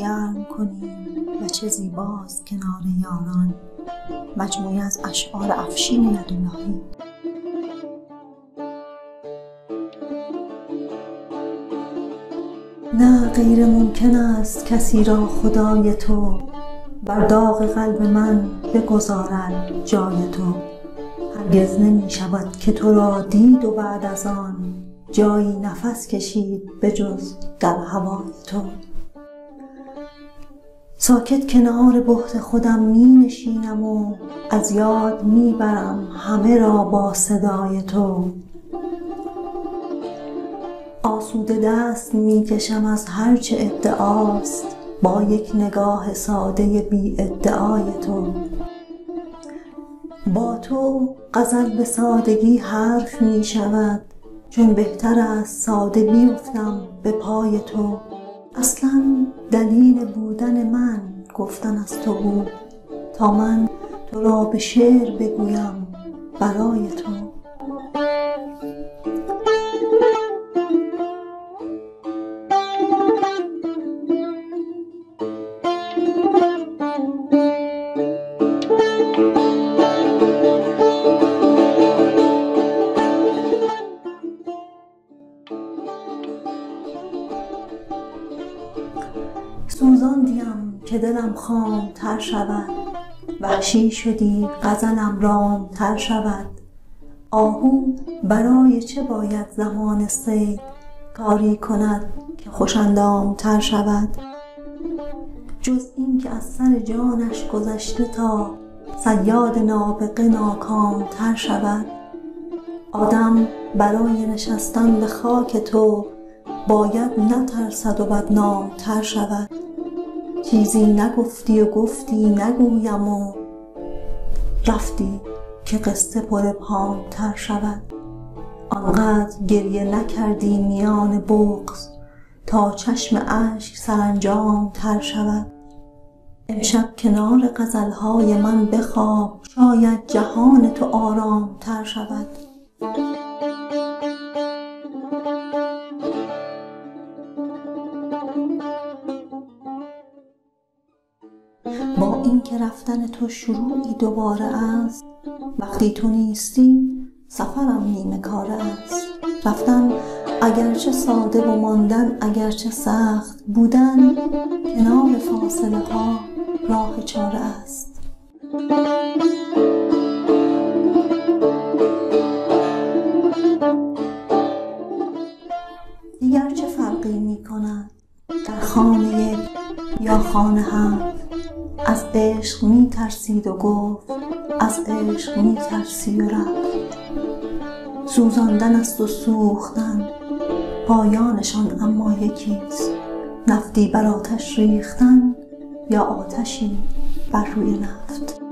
گرم کنیم و چه زیباست کنار یاران. مجموعه از اشعار افشین یداللهی. نه غیر ممکن است کسی را خدای تو بر داغ قلب من بگذارد جای تو. هرگز نمی شود که تو را دید و بعد از آن جایی نفس کشید به جز در هوای تو. ساکت کنار بهت خودم می نشینم و از یاد می برم همه را با صدای تو. آسوده دست می کشم از هرچه ادعاست با یک نگاه ساده بی ادعای تو. با تو غزل به سادگی حرف می شود، چون بهتر است ساده بیفتم به پای تو. اصلا دلیل بودن من گفتن از تو بود تا من تو را به شعر بگویم برای تو. سوزاندیم که دلم خام تر شود، وحشی شدی غزلم رام تر شود. آهو برای چه باید زمان صید کاری کند که خوش اندام تر شود؟ جز این که از سر جانش گذشته تا صیاد نابغه ناکام تر شود. آدم برای نشستن به خاک تو باید نترسد و بدنام تر شود. چیزی نگفتی و گفتی نگویم و رفتی که قصه پر ابهام تر شود. آنقدر گریه نکردی میان بغض تا چشم اشک سرانجام تر شود. امشب کنار غزلهای من بخواب، شاید جهان تو آرام تر شود. با اینکه رفتن تو شروعی دوباره است، وقتی تو نیستی سفرم نیمه کاره است. رفتن اگرچه ساده و ماندن اگرچه سخت، بودن کنار فاصله ها راه چاره است. دیگر چه فرقی می کند در خانه یک یا خانه هفت؟ از عشق می ترسید و گفت از عشق می ترسی و رفت. سوزاندن است و سوختن پایانشان اما یکیست. نفتی بر آتش ریختن یا آتشی بر روی نفت.